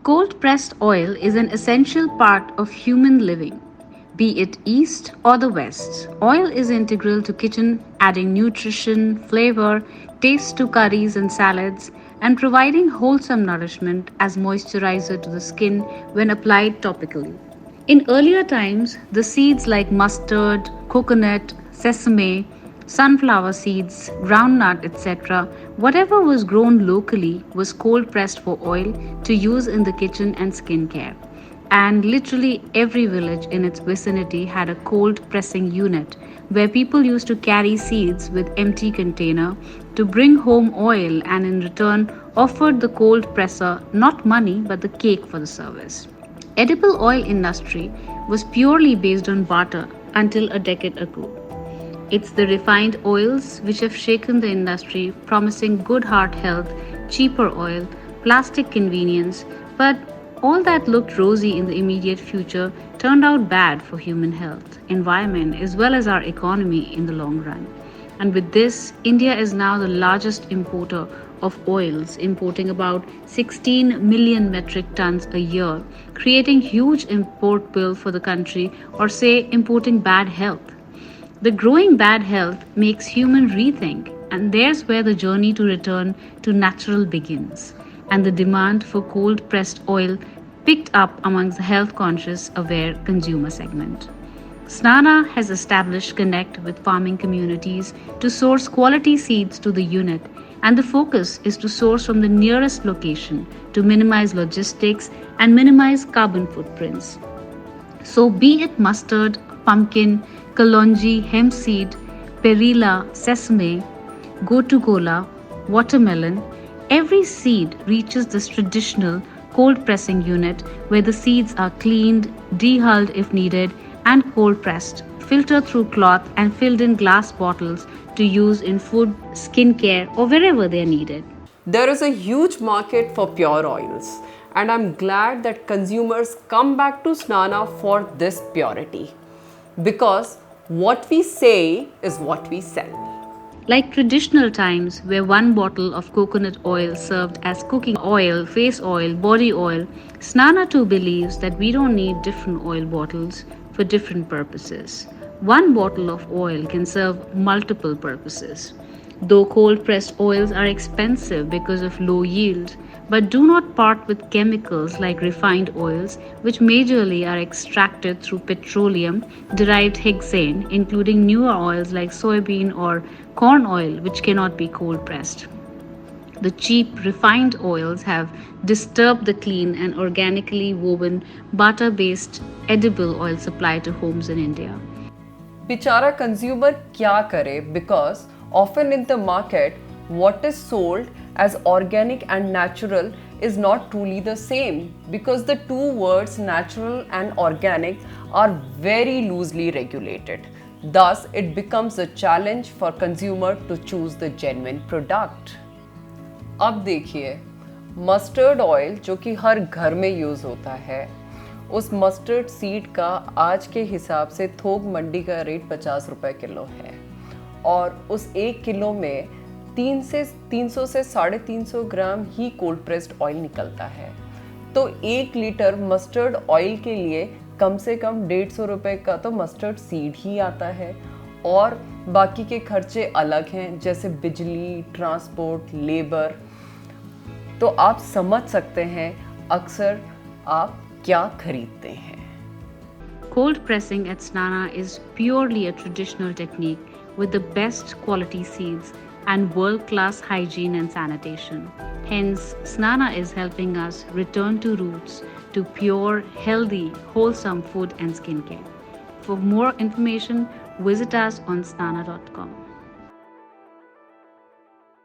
Cold pressed oil is an essential part of human living, be it east or the west. Oil is integral to kitchen, adding nutrition, flavor, taste to curries and salads, and providing wholesome nourishment as moisturizer to the skin when applied topically. In earlier times, the seeds like mustard, coconut, sesame, sunflower seeds, groundnut, etc., whatever was grown locally was cold pressed for oil to use in the kitchen and skincare. And literally every village in its vicinity had a cold pressing unit where people used to carry seeds with empty container to bring home oil and in return offered the cold presser not money but the cake for the service. Edible oil industry was purely based on barter until a decade ago. It's the refined oils which have shaken the industry, promising good heart health, cheaper oil, plastic convenience, but all that looked rosy in the immediate future turned out bad for human health, environment, as well as our economy in the long run. And with this, India is now the largest importer of oils, importing about 16 million metric tons a year, creating huge import bill for the country, or say importing bad health. The growing bad health makes human rethink, and there's where the journey to return to natural begins. And the demand for cold pressed oil picked up amongst the health conscious aware consumer segment. Snana has established connect with farming communities to source quality seeds to the unit, and the focus is to source from the nearest location to minimize logistics and minimize carbon footprints. So, be it mustard, pumpkin, kalonji, hemp seed, perilla, sesame, gotu kola, watermelon, every seed reaches this traditional cold pressing unit where the seeds are cleaned, dehulled if needed, and cold pressed, filtered through cloth, and filled in glass bottles to use in food, skincare, or wherever they are needed. There is a huge market for pure oils, and I'm glad that consumers come back to Snana for this purity. Because what we say is what we sell. Like traditional times, where one bottle of coconut oil served as cooking oil, face oil, body oil, Snana too believes that we don't need different oil bottles for different purposes. One bottle of oil can serve multiple purposes. Though cold pressed oils are expensive because of low yield, but do not part with chemicals like refined oils, which majorly are extracted through petroleum derived hexane, including newer oils like soybean or corn oil, which cannot be cold pressed. The cheap refined oils have disturbed the clean and organically woven butter based edible oil supply to homes in India. बेचारा consumer क्या करे because often in the market what is sold as organic and natural is not truly the same because the two words natural and organic are very loosely regulated. Thus, it becomes a challenge for consumer to choose the genuine product. अब देखिए mustard oil जो कि हर घर में use होता है उस mustard seed का आज के हिसाब से थोक मंडी का रेट 50 रुपए किलो है और उस 1 किलो में 300 से 350 ग्राम ही कोल्ड प्रेस्ड ऑयल निकलता है। तो 1 लीटर मस्टर्ड ऑयल के लिए कम से कम 150 रुपए का तो मस्टर्ड सीड ही आता है और बाकी के खर्चे अलग हैं जैसे बिजली, ट्रांसपोर्ट, लेबर। तो आप समझ सकते हैं अक्सर आप क्या खरीदते हैं। Cold pressing at Snana is purely a traditional technique with the best quality seeds and world-class hygiene and sanitation. Hence, Snana is helping us return to roots, to pure, healthy, wholesome food and skincare. For more information, visit us on snana.com.